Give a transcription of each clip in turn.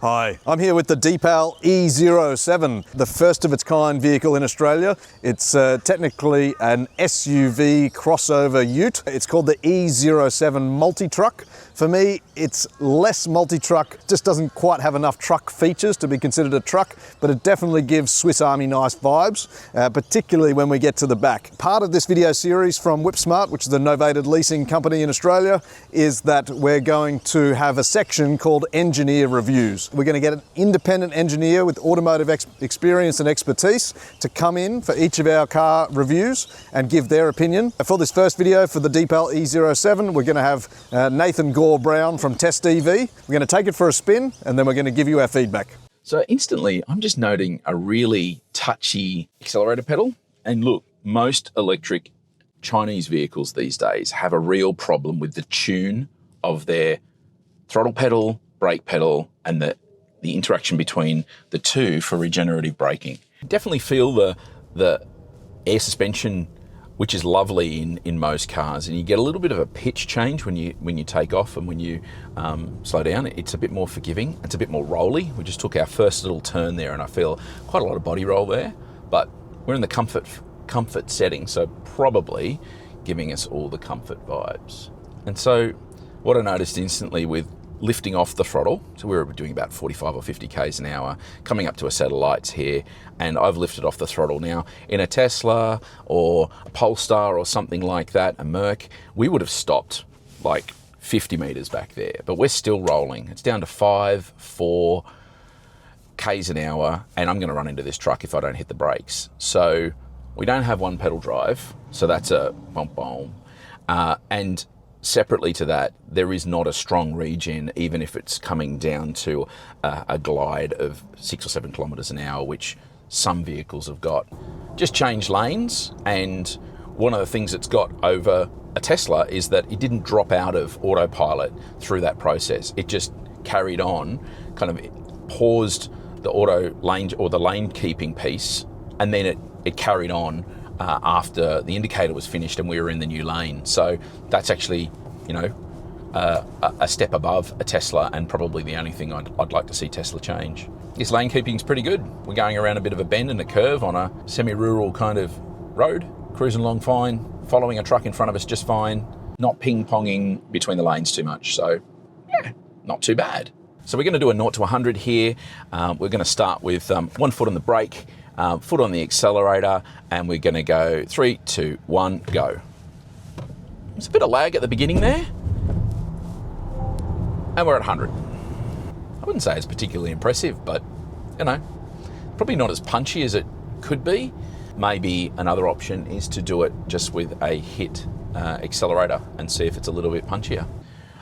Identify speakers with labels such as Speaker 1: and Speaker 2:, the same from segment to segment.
Speaker 1: Hi, I'm here with the Deepal E07, the first of its kind vehicle in Australia. It's technically an SUV crossover ute. It's called the E07 multi-truck. For me, it's less multi-truck, just doesn't quite have enough truck features to be considered a truck, but it definitely gives Swiss Army nice vibes, particularly when we get to the back. Part of this video series from Whipsmart, which is a novated leasing company in Australia, is that we're going to have a section called Engineer Reviews. We're going to get an independent engineer with automotive experience and expertise to come in for each of our car reviews and give their opinion. For this first video for the Deepal E07, we're going to have Nathan Gore-Brown from Test EV. We're going to take it for a spin and then we're going to give you our feedback.
Speaker 2: So instantly, I'm just noting a really touchy accelerator pedal. And look, most electric Chinese vehicles these days have a real problem with the tune of their throttle pedal, brake pedal, and the interaction between the two for regenerative braking. Definitely feel the air suspension, which is lovely in most cars, and you get a little bit of a pitch change when you take off and when you slow down. It's a bit more forgiving. It's a bit more rolly. We just took our first little turn there, and I feel quite a lot of body roll there. But we're in the comfort setting, so probably giving us all the comfort vibes. And so, what I noticed instantly with lifting off the throttle, so we were doing about 45 or 50 k's an hour, coming up to a set of lights here, and I've lifted off the throttle. Now, in a Tesla or a Polestar or something like that, a Merc, we would have stopped like 50 meters back there, but we're still rolling. It's down to 4 k's an hour, and I'm going to run into this truck if I don't hit the brakes. So we don't have one pedal drive, so that's a boom boom, and separately to that, there is not a strong regen, even if it's coming down to a glide of 6 or 7 kilometers an hour, which some vehicles have got. Just change lanes, and one of the things it's got over a Tesla is that it didn't drop out of autopilot through that process. It just carried on, kind of paused the auto lane or the lane keeping piece, and then it carried on after the indicator was finished and we were in the new lane. So that's actually, a step above a Tesla, and probably the only thing I'd like to see Tesla change. This lane keeping's pretty good. We're going around a bit of a bend and a curve on a semi-rural kind of road, cruising along fine, following a truck in front of us just fine, not ping-ponging between the lanes too much. So yeah, not too bad. So we're going to do a 0 to 100 here. We're going to start with 1 foot on the brake, foot on the accelerator, and we're going to go 3, 2, 1, go. There's a bit of lag at the beginning there, and we're at 100. I wouldn't say it's particularly impressive, but probably not as punchy as it could be. Maybe another option is to do it just with a hit accelerator and see if it's a little bit punchier.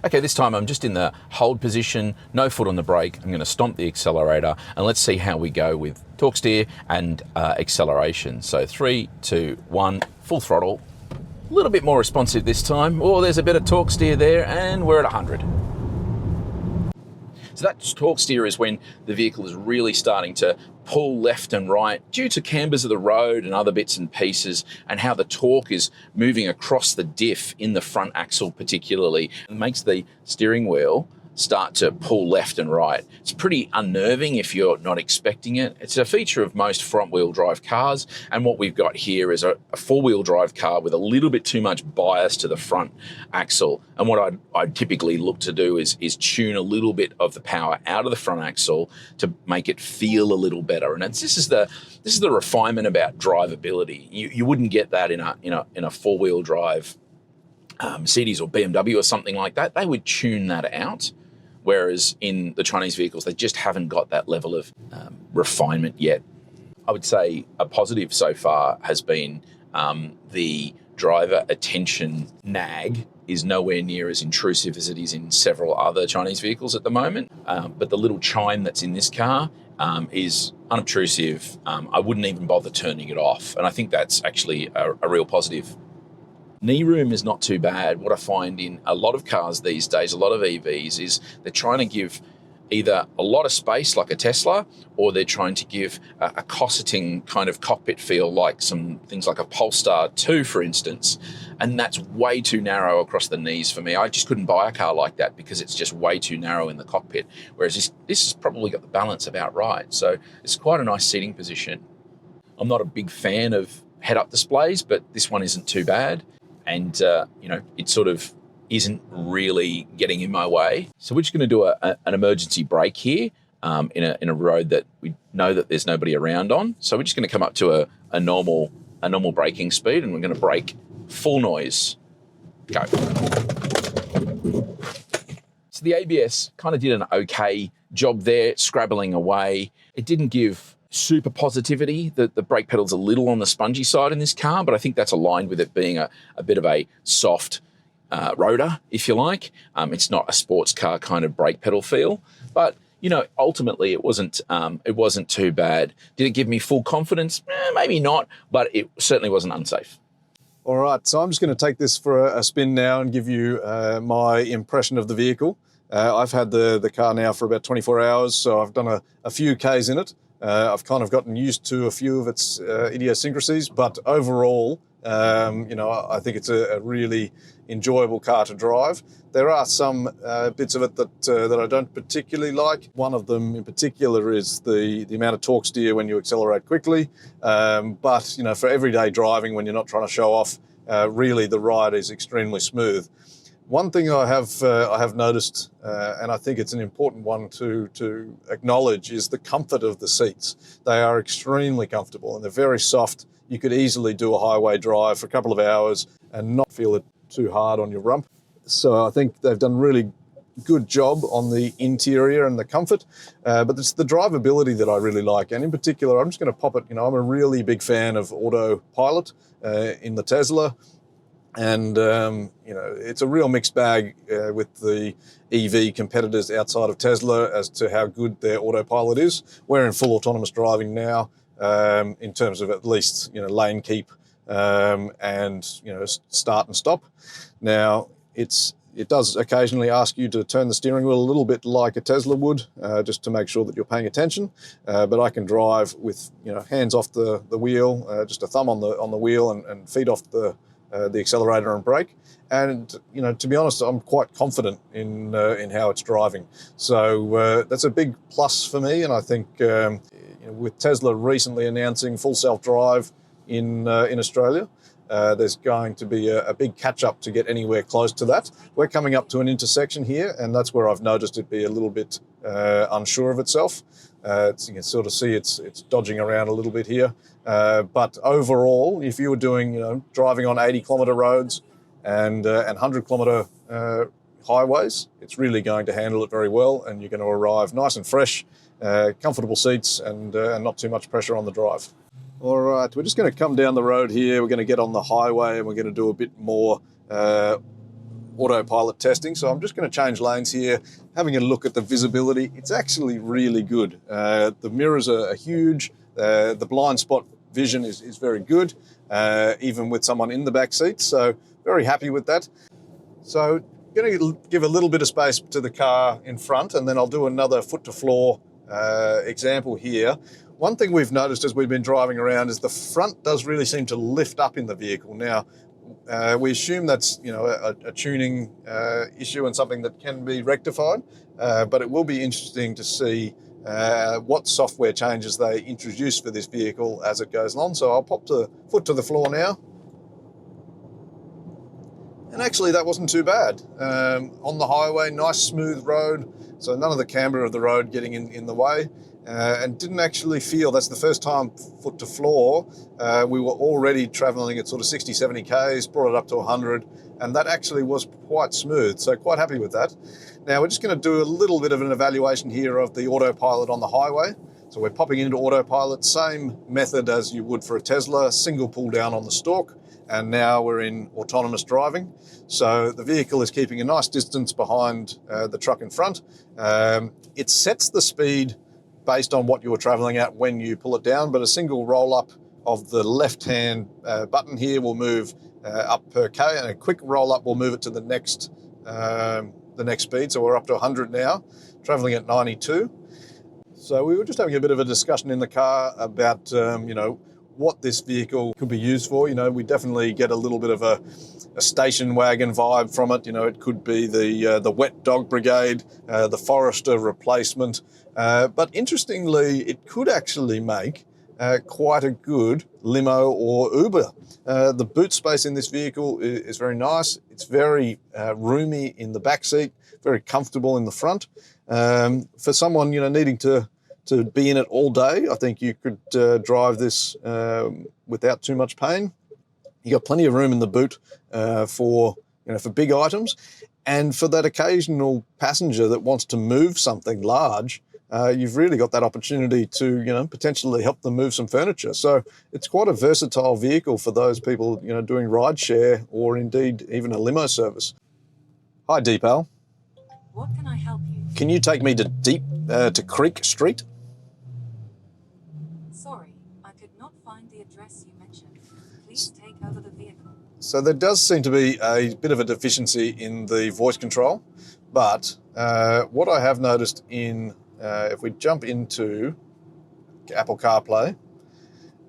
Speaker 2: Okay, this time I'm just in the hold position, no foot on the brake. I'm going to stomp the accelerator, and let's see how we go with torque steer and acceleration. So 3, 2, 1, full throttle. A little bit more responsive this time. Oh, there's a bit of torque steer there, and we're at 100. So that torque steer is when the vehicle is really starting to pull left and right due to cambers of the road and other bits and pieces, and how the torque is moving across the diff in the front axle particularly. It makes the steering wheel start to pull left and right. It's pretty unnerving if you're not expecting it. It's a feature of most front-wheel drive cars, and what we've got here is a four-wheel drive car with a little bit too much bias to the front axle. And what I'd typically look to do is tune a little bit of the power out of the front axle to make it feel a little better. And this is the refinement about drivability. You wouldn't get that in a four-wheel drive Mercedes or BMW or something like that. They would tune that out. Whereas in the Chinese vehicles, they just haven't got that level of refinement yet. I would say a positive so far has been the driver attention nag is nowhere near as intrusive as it is in several other Chinese vehicles at the moment. But the little chime that's in this car is unobtrusive. I wouldn't even bother turning it off. And I think that's actually a real positive. Knee room is not too bad. What I find in a lot of cars these days, a lot of EVs, is they're trying to give either a lot of space like a Tesla, or they're trying to give a cosseting kind of cockpit feel like some things like a Polestar 2, for instance. And that's way too narrow across the knees for me. I just couldn't buy a car like that because it's just way too narrow in the cockpit. Whereas this has probably got the balance about right. So it's quite a nice seating position. I'm not a big fan of head-up displays, but this one isn't too bad. And, it sort of isn't really getting in my way. So we're just going to do an emergency brake here in a road that we know that there's nobody around on. So we're just going to come up to a normal braking speed, and we're going to brake full noise. Go. So the ABS kind of did an okay job there, scrabbling away. It didn't give super positivity. The brake pedal's a little on the spongy side in this car, but I think that's aligned with it being a bit of a soft rotor, if you like. It's not a sports car kind of brake pedal feel, but ultimately it wasn't too bad. Did it give me full confidence? Maybe not, but it certainly wasn't unsafe.
Speaker 1: All right, so I'm just going to take this for a spin now and give you my impression of the vehicle. I've had the car now for about 24 hours, so I've done a few Ks in it. I've kind of gotten used to a few of its idiosyncrasies, but overall, I think it's a really enjoyable car to drive. There are some bits of it that I don't particularly like. One of them in particular is the amount of torque steer when you accelerate quickly. But for everyday driving, when you're not trying to show off, really the ride is extremely smooth. One thing I have noticed, and I think it's an important one to acknowledge, is the comfort of the seats. They are extremely comfortable and they're very soft. You could easily do a highway drive for a couple of hours and not feel it too hard on your rump. So I think they've done a really good job on the interior and the comfort, but it's the drivability that I really like. And in particular, I'm just going to pop it, I'm a really big fan of autopilot in the Tesla. And, it's a real mixed bag with the EV competitors outside of Tesla as to how good their autopilot is. We're in full autonomous driving now, in terms of at least, lane keep and, start and stop. Now, it does occasionally ask you to turn the steering wheel a little bit like a Tesla would, just to make sure that you're paying attention. But I can drive with, hands off the wheel, just a thumb on the wheel and feet off the accelerator and brake. And, to be honest, I'm quite confident in how it's driving. So that's a big plus for me. And I think, with Tesla recently announcing full self-drive in Australia, there's going to be a big catch-up to get anywhere close to that. We're coming up to an intersection here, and that's where I've noticed it be a little bit unsure of itself. You can sort of see it's dodging around a little bit here. But overall, if you were doing, driving on 80-kilometre roads and 100-kilometre highways, it's really going to handle it very well, and you're going to arrive nice and fresh, comfortable seats, and not too much pressure on the drive. All right, we're just going to come down the road here. We're going to get on the highway and we're going to do a bit more autopilot testing. So I'm just going to change lanes here, having a look at the visibility. It's actually really good. The mirrors are huge. The blind spot vision is very good, even with someone in the back seat. So very happy with that. So going to give a little bit of space to the car in front, and then I'll do another foot to floor example here. One thing we've noticed as we've been driving around is the front does really seem to lift up in the vehicle. Now, we assume that's a tuning issue and something that can be rectified, but it will be interesting to see what software changes they introduce for this vehicle as it goes along. So I'll pop the foot to the floor now. And actually that wasn't too bad. On the highway, nice smooth road, so none of the camber of the road getting in the way. And didn't actually feel, that's the first time foot to floor, we were already traveling at sort of 60, 70 Ks, brought it up to 100, and that actually was quite smooth, so quite happy with that. Now we're just going to do a little bit of an evaluation here of the autopilot on the highway. So we're popping into autopilot, same method as you would for a Tesla, single pull down on the stalk, and now we're in autonomous driving. So the vehicle is keeping a nice distance behind the truck in front. It sets the speed based on what you were traveling at when you pull it down, but a single roll up of the left-hand button here will move up per K, and a quick roll up will move it to the next speed. So we're up to 100 now. travelling at 92. So we were just having a bit of a discussion in the car about, what this vehicle could be used for. We definitely get a little bit of a station wagon vibe from it. It could be the wet dog brigade, the Forester replacement. But interestingly, it could actually make quite a good limo or Uber. The boot space in this vehicle is very nice. It's very roomy in the back seat, very comfortable in the front. For someone needing to be in it all day, I think you could drive this without too much pain. You got plenty of room in the boot for big items, and for that occasional passenger that wants to move something large, you've really got that opportunity to potentially help them move some furniture. So it's quite a versatile vehicle for those people doing ride share or indeed even a limo service. Hi Deepal.
Speaker 3: What can I help you?
Speaker 1: Can you take me to Creek Street?
Speaker 3: Sorry, I could not find the address you mentioned. Please take over the vehicle.
Speaker 1: So there does seem to be a bit of a deficiency in the voice control, but what I have noticed if we jump into Apple CarPlay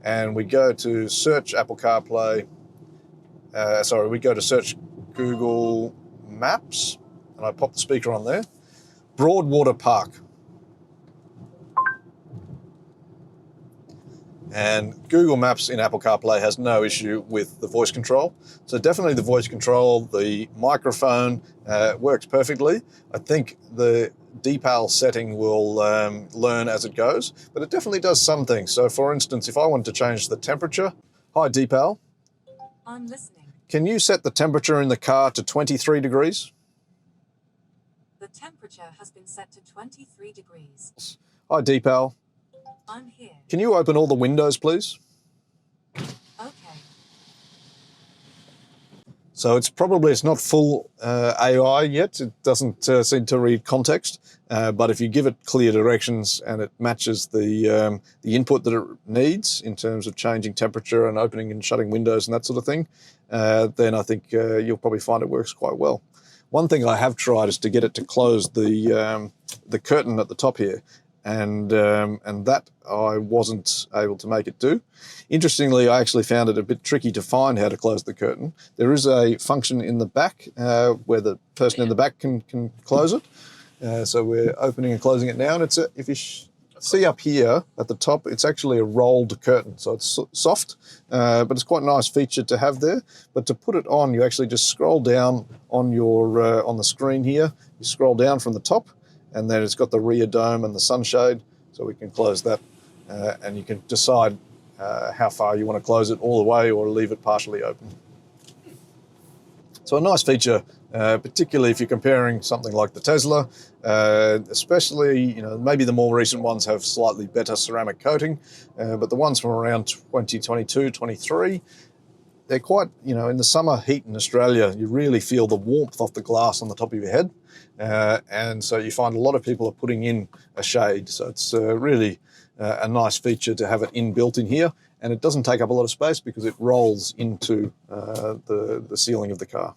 Speaker 1: and we go to search Apple CarPlay, we go to search Google Maps, and I pop the speaker on there, Broadwater Park. And Google Maps in Apple CarPlay has no issue with the voice control. So definitely the voice control, the microphone works perfectly. I think the Deepal setting will learn as it goes, but it definitely does some things. So for instance, if I wanted to change the temperature, hi Deepal.
Speaker 3: I'm listening.
Speaker 1: Can you set the temperature in the car to 23 degrees?
Speaker 3: The temperature has been set to 23 degrees.
Speaker 1: Hi Deepal.
Speaker 3: I'm here.
Speaker 1: Can you open all the windows, please?
Speaker 3: Okay.
Speaker 1: So it's not full AI yet. It doesn't seem to read context. But if you give it clear directions and it matches the input that it needs in terms of changing temperature and opening and shutting windows and that sort of thing, then I think you'll probably find it works quite well. One thing I have tried is to get it to close the curtain at the top here. And that I wasn't able to make it do. Interestingly, I actually found it a bit tricky to find how to close the curtain. There is a function in the back where the person in the back can close it. So we're opening and closing it now. And if you see up here at the top, it's actually a rolled curtain. So it's soft, but it's quite a nice feature to have there. But to put it on, you actually just scroll down on on the screen here. You scroll down from the top, and then it's got the rear dome and the sunshade, so we can close that. And you can decide how far you want to close it all the way or leave it partially open. So a nice feature, particularly if you're comparing something like the Tesla, especially, maybe the more recent ones have slightly better ceramic coating, but the ones from around 2022, 23, they're quite, in the summer heat in Australia, you really feel the warmth off the glass on the top of your head. And so you find a lot of people are putting in a shade. So it's really a nice feature to have it inbuilt in here. And it doesn't take up a lot of space because it rolls into the ceiling of the car.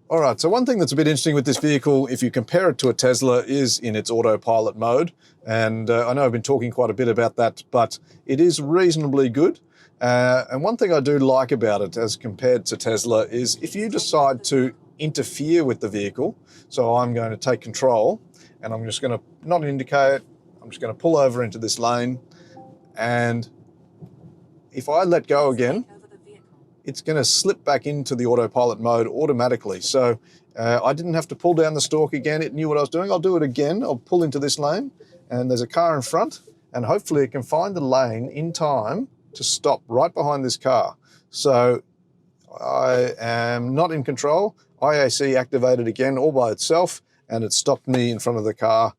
Speaker 1: All right, so one thing that's a bit interesting with this vehicle, if you compare it to a Tesla, is in its autopilot mode. And I know I've been talking quite a bit about that, but it is reasonably good. And one thing I do like about it as compared to Tesla is if you decide to interfere with the vehicle, so I'm going to take control and I'm just going to not indicate, I'm just going to pull over into this lane, and if I let go again, it's going to slip back into the autopilot mode automatically. So I didn't have to pull down the stalk again. It knew what I was doing. I'll do it again. I'll pull into this lane and there's a car in front, and hopefully it can find the lane in time to stop right behind this car. So I am not in control. IAC activated again all by itself, and it stopped me in front of the car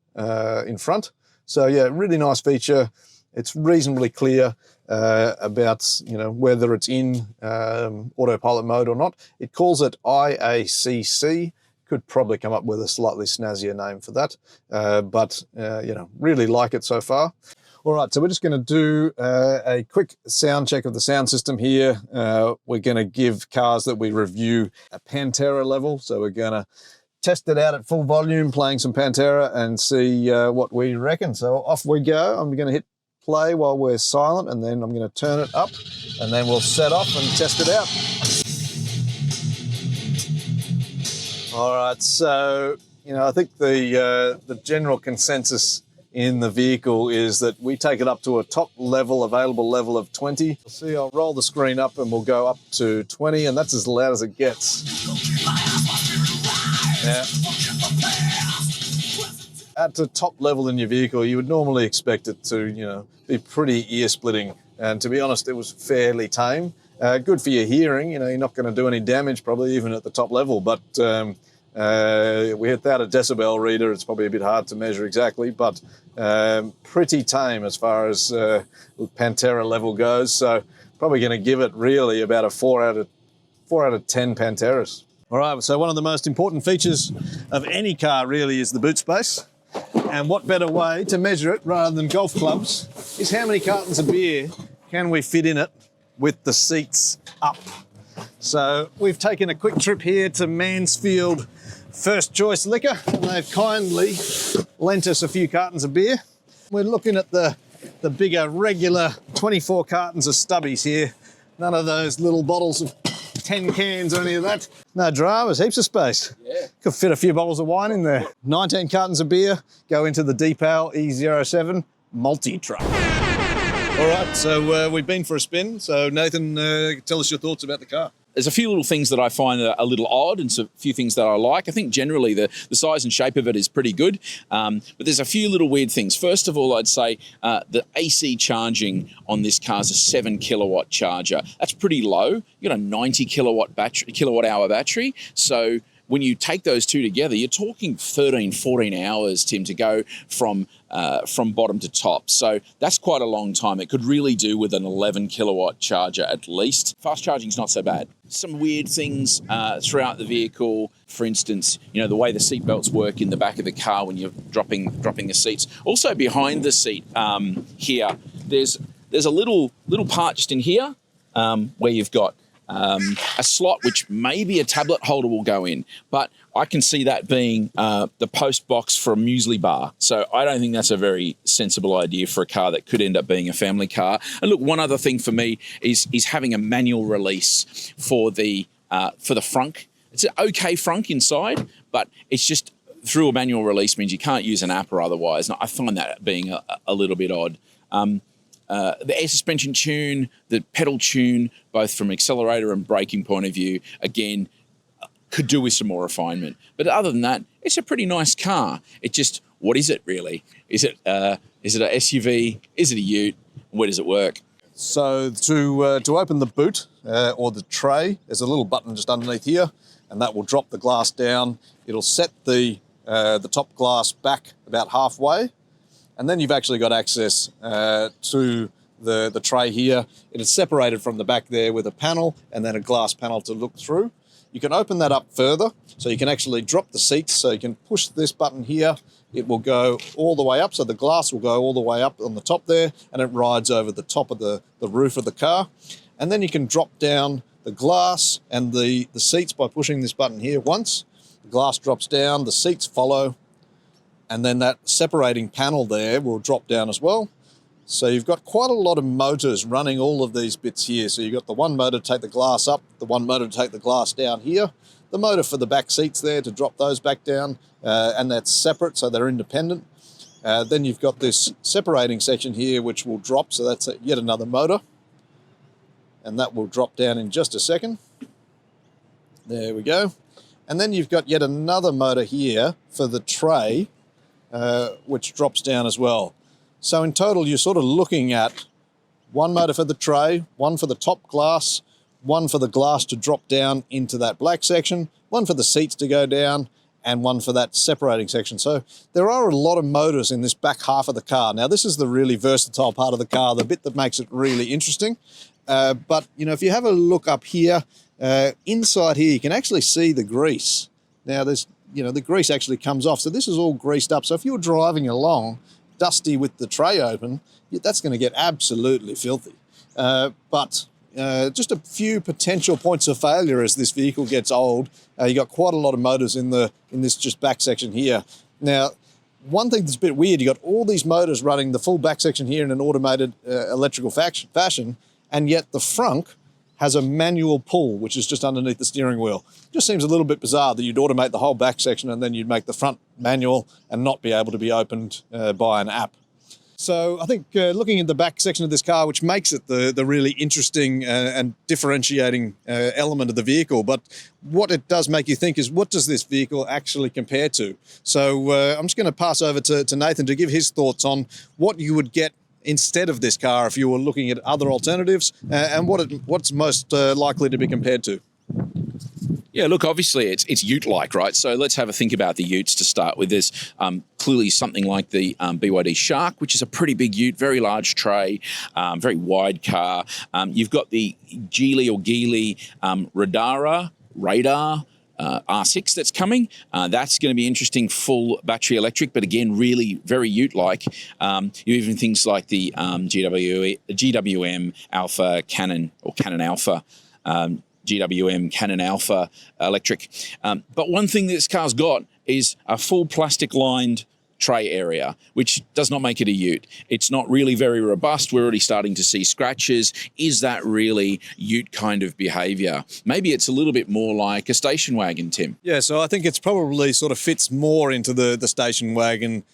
Speaker 1: in front. So yeah, really nice feature. It's reasonably clear about whether it's in autopilot mode or not. It calls it IACC. Could probably come up with a slightly snazzier name for that, but really like it so far. All right, so we're just going to do a quick sound check of the sound system here. We're going to give cars that we review a Pantera level. So we're going to test it out at full volume, playing some Pantera, and see what we reckon. So off we go. I'm going to hit play while we're silent, and then I'm going to turn it up, and then we'll set off and test it out. All right, so, I think the general consensus in the vehicle is that we take it up to a top level, available level of 20. See, I'll roll the screen up and we'll go up to 20, and that's as loud as it gets. Yeah. At the top level in your vehicle, you would normally expect it to, be pretty ear-splitting. And to be honest, it was fairly tame. Good for your hearing. You're not going to do any damage probably even at the top level, but without a decibel reader, it's probably a bit hard to measure exactly, but pretty tame as far as Pantera level goes. So probably going to give it really about a 4 out of 10 Panteras. All right, so one of the most important features of any car really is the boot space. And what better way to measure it rather than golf clubs is how many cartons of beer can we fit in it with the seats up. So we've taken a quick trip here to Mansfield First Choice Liquor, and they've kindly lent us a few cartons of beer. We're looking at the bigger, regular 24 cartons of stubbies here. None of those little bottles of 10 cans or any of that. No dramas, heaps of space. Yeah. Could fit a few bottles of wine in there. 19 cartons of beer go into the Deepal E07 multi-truck. All right, so we've been for a spin. So Nathan, tell us your thoughts about the car.
Speaker 2: There's a few little things that I find are a little odd and a few things that I like. I think generally the size and shape of it is pretty good, but there's a few little weird things. First of all, I'd say the AC charging on this car is a 7 kilowatt charger. That's pretty low. You've got a 90 kilowatt hour battery. So when you take those two together, you're talking 13, 14 hours, Tim, to go from bottom to top. So that's quite a long time. It could really do with an 11 kilowatt charger at least. Fast charging is not so bad. Some weird things throughout the vehicle. For instance, the way the seat belts work in the back of the car when you're dropping the seats. Also behind the seat here, there's a little part just in here where you've got a slot which maybe a tablet holder will go in, but I can see that being the post box for a muesli bar. So I don't think that's a very sensible idea for a car that could end up being a family car. And look, one other thing for me is having a manual release for the frunk. It's an okay frunk inside, but it's just through a manual release means you can't use an app or otherwise. And I find that being a little bit odd. The air suspension tune, the pedal tune, both from accelerator and braking point of view, again, could do with some more refinement. But other than that, it's a pretty nice car. It just, what is it really? Is it a SUV? Is it a ute? Where does it work?
Speaker 1: So to open the boot or the tray, there's a little button just underneath here, and that will drop the glass down. It'll set the top glass back about halfway. And then you've actually got access to the tray here. It is separated from the back there with a panel and then a glass panel to look through. You can open that up further, so you can actually drop the seats. So you can push this button here. It will go all the way up, so the glass will go all the way up on the top there, and it rides over the top of the roof of the car. And then you can drop down the glass and the seats by pushing this button here once. The glass drops down, the seats follow, and then that separating panel there will drop down as well. So you've got quite a lot of motors running all of these bits here. So you've got the one motor to take the glass up, the one motor to take the glass down here, the motor for the back seats there to drop those back down, and that's separate, so they're independent. Then you've got this separating section here which will drop, so that's yet another motor. And that will drop down in just a second. There we go. And then you've got yet another motor here for the tray, which drops down as well. So in total, you're sort of looking at one motor for the tray, one for the top glass, one for the glass to drop down into that black section, one for the seats to go down, and one for that separating section. So there are a lot of motors in this back half of the car. Now, this is the really versatile part of the car, the bit that makes it really interesting. But, if you have a look up here, inside here, you can actually see the grease. Now, there's the grease actually comes off. So this is all greased up. So if you're driving along, dusty with the tray open, that's going to get absolutely filthy. But just a few potential points of failure as this vehicle gets old. You got quite a lot of motors in this just back section here. Now, one thing that's a bit weird, you got all these motors running the full back section here in an automated electrical fashion, and yet the front has a manual pull, which is just underneath the steering wheel. Just seems a little bit bizarre that you'd automate the whole back section and then you'd make the front manual and not be able to be opened by an app. So I think looking at the back section of this car, which makes it the really interesting and differentiating element of the vehicle, but what it does make you think is, what does this vehicle actually compare to? So I'm just going to pass over to Nathan to give his thoughts on what you would get instead of this car if you were looking at other alternatives, and what's most likely to be compared to.
Speaker 2: Yeah, look, obviously it's ute-like, right? So let's have a think about the utes to start with. There's clearly something like the BYD Shark, which is a pretty big ute, very large tray, very wide car. You've got the Geely Radar R6 that's coming. That's going to be interesting, full battery electric, but again, really very ute-like. You even things like the GWM Alpha Canon, or Canon Alpha, GWM Canon Alpha electric. But one thing this car's got is a full plastic-lined tray area, which does not make it a ute. It's not really very robust. We're already starting to see scratches. Is that really ute kind of behaviour? Maybe it's a little bit more like a station wagon, Tim.
Speaker 1: Yeah, so I think it's probably sort of fits more into the station wagon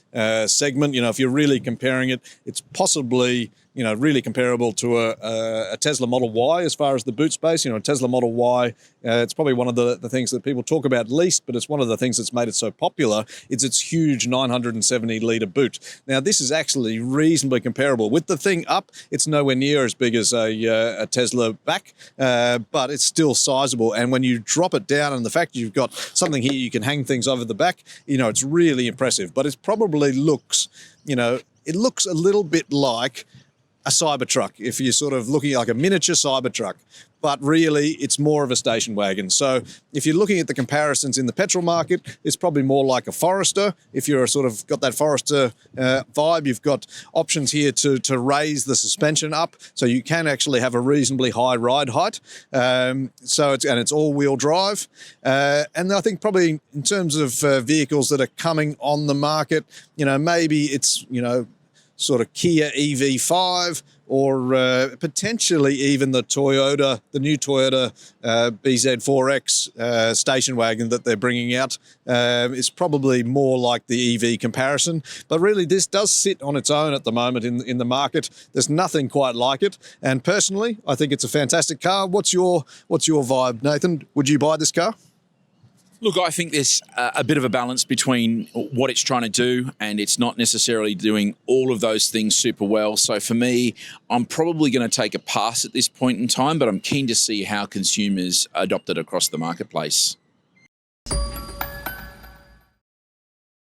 Speaker 1: segment. You know, if you're really comparing it, it's possibly, you know, really comparable to a Tesla Model Y as far as the boot space. You know, a Tesla Model Y, it's probably one of the things that people talk about least, but it's one of the things that's made it so popular. It's its huge 970-litre boot. Now, this is actually reasonably comparable. With the thing up, it's nowhere near as big as a Tesla back, but it's still sizable. And when you drop it down, and the fact you've got something here you can hang things over the back, you know, it's really impressive. But it probably looks, you know, it looks a little bit like a Cybertruck, if you're sort of looking like a miniature Cybertruck, but really it's more of a station wagon. So if you're looking at the comparisons in the petrol market, it's probably more like a Forester. If you're sort of got that Forester vibe, you've got options here to raise the suspension up, so you can actually have a reasonably high ride height. So it's all-wheel drive. And I think probably in terms of vehicles that are coming on the market, you know, maybe it's, you know, sort of Kia EV5, or potentially even the new Toyota BZ4X station wagon that they're bringing out. Is probably more like the EV comparison. But really, this does sit on its own at the moment in the market. There's nothing quite like it. And personally, I think it's a fantastic car. What's your vibe, Nathan? Would you buy this car?
Speaker 2: Look, I think there's a bit of a balance between what it's trying to do, and it's not necessarily doing all of those things super well. So for me, I'm probably going to take a pass at this point in time, but I'm keen to see how consumers adopt it across the marketplace.